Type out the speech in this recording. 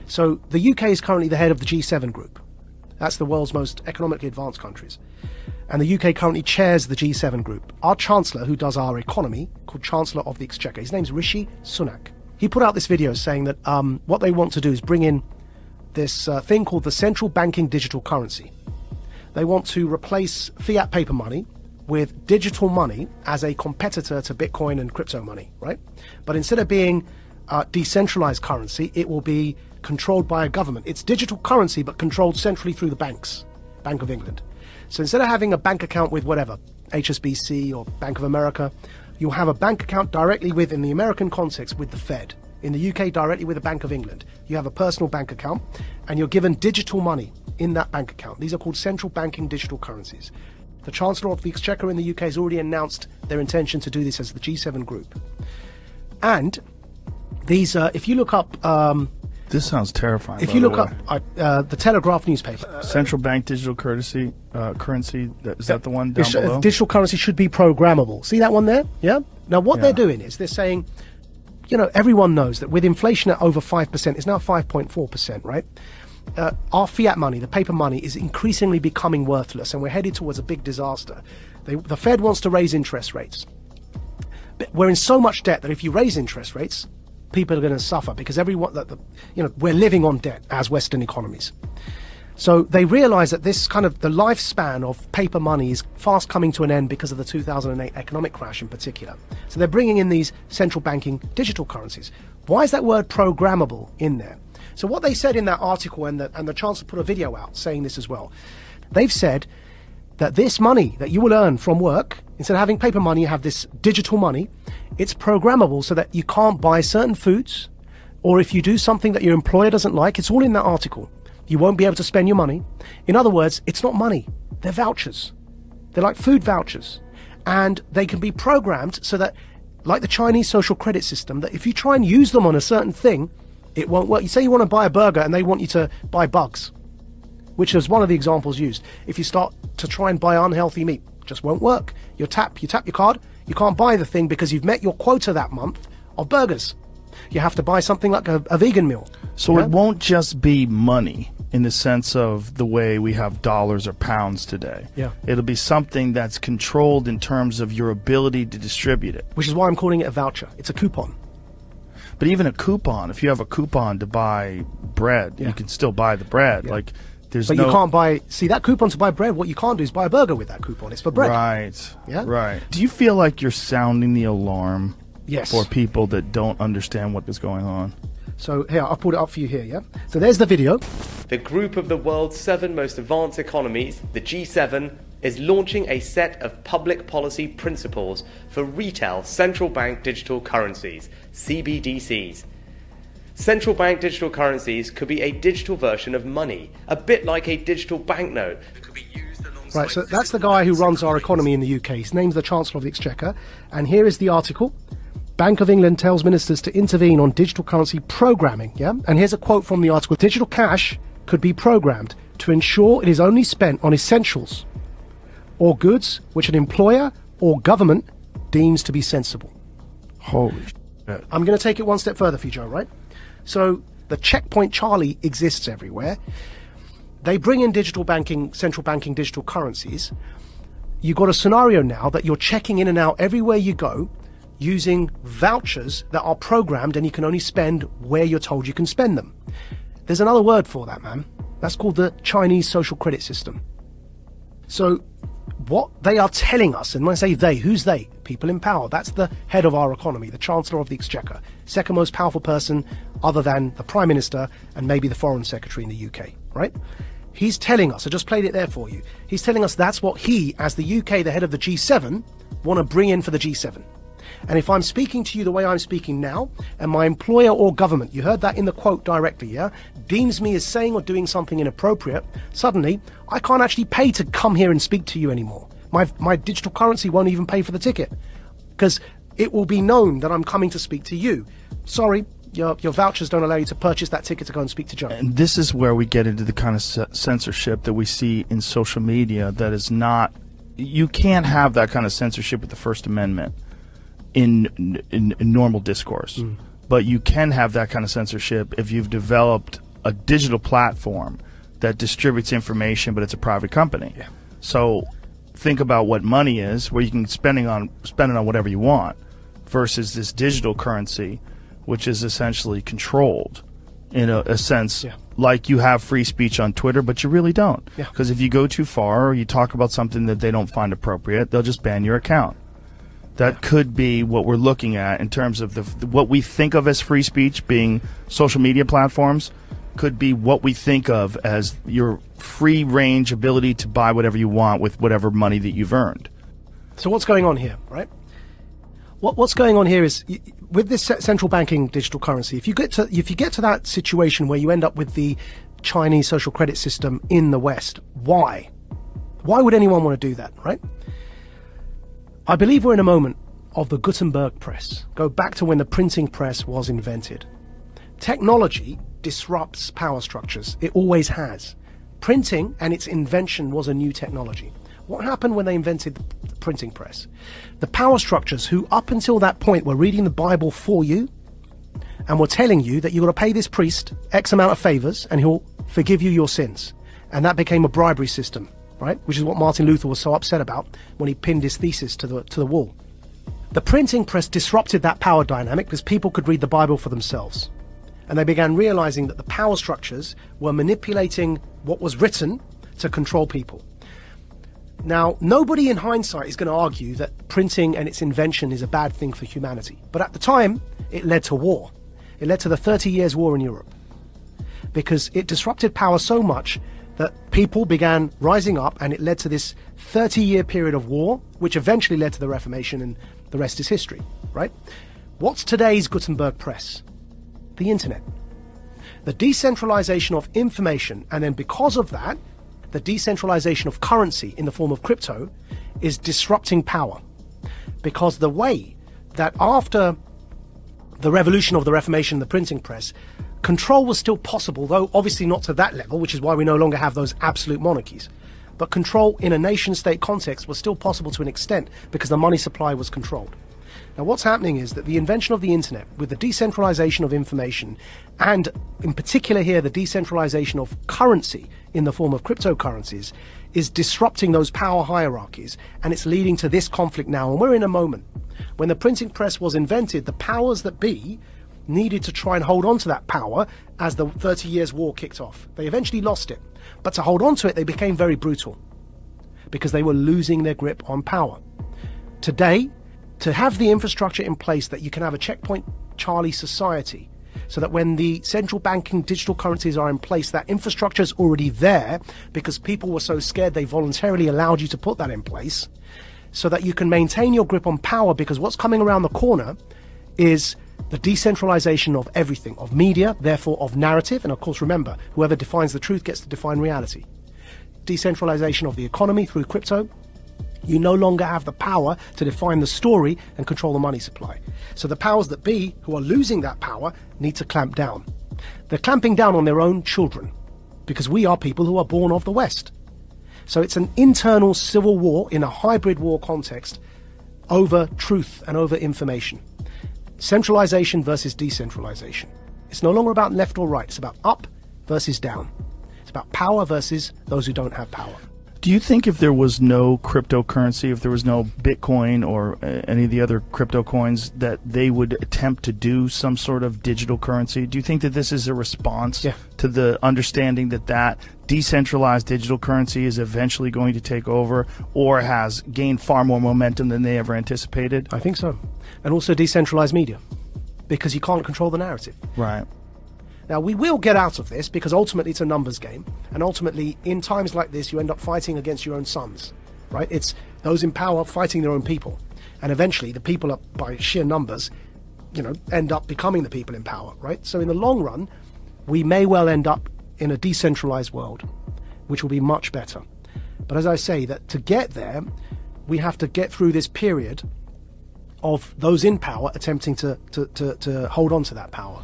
So the UK is currently the head of the G7 group. That's the world's most economically advanced countries. And the UK currently chairs the G7 group. Our Chancellor, who does our economy, called Chancellor of the Exchequer, his name's Rishi Sunak. He put out this video saying that what they want to do is bring in this thing called the central banking digital currency. They want to replace fiat paper money with digital money as a competitor to Bitcoin and crypto money, right? But instead of being decentralized currency, it will be controlled by a government. It's digital currency, but controlled centrally through the banks, Bank of England. So instead of having a bank account with whatever, HSBC or Bank of America, you'll have a bank account directly with, in the American context, with the Fed. In the UK, directly with the Bank of England. You have a personal bank account, and you're given digital money in that bank account. These are called central banking digital currencies. The Chancellor of the Exchequer in the UK has already announced their intention to do this as the G7 group. And these, if you look up... this sounds terrifying. If you look up the Telegraph newspaper... Central bank digital currency, is that the one down below? Digital currency should be programmable. See that one there? Yeah? Now what they're doing is they're saying, you know, everyone knows that with inflation at over 5%, it's now 5.4%, right? Our fiat money, the paper money, is increasingly becoming worthless, and we're headed towards a big disaster. The Fed wants to raise interest rates. But we're in so much debt that if you raise interest rates, people are going to suffer because we're living on debt as Western economies. So they realize that this kind of the lifespan of paper money is fast coming to an end because of the 2008 economic crash in particular. So they're bringing in these central banking digital currencies. Why is that word programmable in there? So what they said in that article, and the Chancellor put a video out saying this as well, they've said that this money that you will earn from work, instead of having paper money, you have this digital money. It's programmable so that you can't buy certain foods, or if you do something that your employer doesn't like, it's all in that article. You won't be able to spend your money. In other words, it's not money. They're vouchers. They're like food vouchers. And they can be programmed so that, like the Chinese social credit system, that if you try and use them on a certain thing, it won't work. You say you want to buy a burger and they want you to buy bugs, which is one of the examples used. If you start to try and buy unhealthy meat, it just won't work. You tap your card, you can't buy the thing because you've met your quota that month of burgers. You have to buy something like a vegan meal. So it won't just be money in the sense of the way we have dollars or pounds today. Yeah. It'll be something that's controlled in terms of your ability to distribute it. Which is why I'm calling it a voucher. It's a coupon. But even a coupon, if you have a coupon to buy bread, you can still buy the bread. Like, there's But you can't buy, see, that coupon to buy bread, what you can't do is buy a burger with that coupon. It's for bread. Right. Yeah? Right. Do you feel like you're sounding the alarm Yes. for people that don't understand what is going on? So here, I'll put it up for you here, yeah? So there's the video. The group of the world's 7 most advanced economies, the G7, is launching a set of public policy principles for retail central bank digital currencies, CBDCs. Central bank digital currencies could be a digital version of money, a bit like a digital banknote. Right, so that's the guy who runs our economy in the UK. His name's the Chancellor of the Exchequer. And here is the article. Bank of England tells ministers to intervene on digital currency programming, yeah? And here's a quote from the article. Digital cash could be programmed to ensure it is only spent on essentials or goods which an employer or government deems to be sensible. Holy shit. I'm going to take it one step further for you, Joe, right? So the checkpoint Charlie exists everywhere. They bring in digital banking, central banking digital currencies. You've got a scenario now that you're checking in and out everywhere you go using vouchers that are programmed, and you can only spend where you're told you can spend them. There's another word for that, man. That's called the Chinese social credit system. So what they are telling us, and when I say they, who's they? People in power. That's the head of our economy, the Chancellor of the Exchequer, second most powerful person other than the Prime Minister and maybe the Foreign Secretary in the UK, right? He's telling us, I just played it there for you, he's telling us that's what he, as the UK, the head of the G7, want to bring in for the G7. And if I'm speaking to you the way I'm speaking now, and my employer or government, you heard that in the quote directly, yeah, deems me as saying or doing something inappropriate, suddenly I can't actually pay to come here and speak to you anymore. My digital currency won't even pay for the ticket because it will be known that I'm coming to speak to you. Sorry, your vouchers don't allow you to purchase that ticket to go and speak to Joe. And this is where we get into the kind of censorship that we see in social media that is not... You can't have that kind of censorship with the First Amendment in normal discourse. But you can have that kind of censorship if you've developed a digital platform that distributes information, but it's a private company. Yeah. So think about what money is, where you can spend it on whatever you want, versus this digital currency, which is essentially controlled in a sense. Yeah. Like you have free speech on Twitter, but you really don't. Yeah. Because if you go too far or you talk about something that they don't find appropriate, they'll just ban your account. That could be what we're looking at in terms of what we think of as free speech being social media platforms, could be what we think of as your free range ability to buy whatever you want with whatever money that you've earned. So what's going on here, right? What's going on here is, with this central banking digital currency, if you get to that situation where you end up with the Chinese social credit system in the West, why would anyone want to do that, right? I believe we're in a moment of the Gutenberg press. Go back to when the printing press was invented. Technology disrupts power structures. It always has. Printing and its invention was a new technology. What happened when they invented the printing press? The power structures who up until that point were reading the Bible for you and were telling you that you've got to pay this priest X amount of favors and he'll forgive you your sins. And that became a bribery system, right? Which is what Martin Luther was so upset about when he pinned his thesis to the wall. The printing press disrupted that power dynamic because people could read the Bible for themselves. And they began realizing that the power structures were manipulating what was written to control people. Now, nobody in hindsight is going to argue that printing and its invention is a bad thing for humanity. But at the time, it led to war. It led to the 30 Years' War in Europe. Because it disrupted power so much that people began rising up, and it led to this 30-year period of war, which eventually led to the Reformation, and the rest is history, right? What's today's Gutenberg press? The internet. The decentralization of information, and then because of that, the decentralization of currency in the form of crypto is disrupting power. Because the way that after the revolution of the Reformation and the printing press, control was still possible, though obviously not to that level, which is why we no longer have those absolute monarchies. But control in a nation-state context was still possible to an extent because the money supply was controlled. Now what's happening is that the invention of the internet, with the decentralization of information, and in particular here the decentralization of currency in the form of cryptocurrencies, is disrupting those power hierarchies, and it's leading to this conflict now. And we're in a moment when the printing press was invented, the powers that be needed to try and hold on to that power as the 30 Years' War kicked off. They eventually lost it, but to hold on to it they became very brutal because they were losing their grip on power. Today, to have the infrastructure in place that you can have a checkpoint Charlie society, so that when the central banking digital currencies are in place, that infrastructure is already there because people were so scared they voluntarily allowed you to put that in place, so that you can maintain your grip on power, because what's coming around the corner is the decentralization of everything, of media, therefore of narrative, and of course remember, whoever defines the truth gets to define reality. Decentralization of the economy through crypto. You no longer have the power to define the story and control the money supply. So the powers that be, who are losing that power, need to clamp down. They're clamping down on their own children, because we are people who are born of the West. So it's an internal civil war in a hybrid war context over truth and over information. Centralization versus decentralization. It's no longer about left or right. It's about up versus down. It's about power versus those who don't have power. Do you think if there was no cryptocurrency, if there was no Bitcoin or any of the other crypto coins, that they would attempt to do some sort of digital currency? Do you think that this is a response to the understanding that decentralized digital currency is eventually going to take over, or has gained far more momentum than they ever anticipated? I think so. And also decentralized media, because you can't control the narrative. Right. Now, we will get out of this because ultimately it's a numbers game. And ultimately, in times like this, you end up fighting against your own sons, right? It's those in power fighting their own people. And eventually, the people, are, by sheer numbers, end up becoming the people in power, right? So in the long run, we may well end up in a decentralized world, which will be much better. But as I say, that to get there, we have to get through this period of those in power attempting to hold on to that power.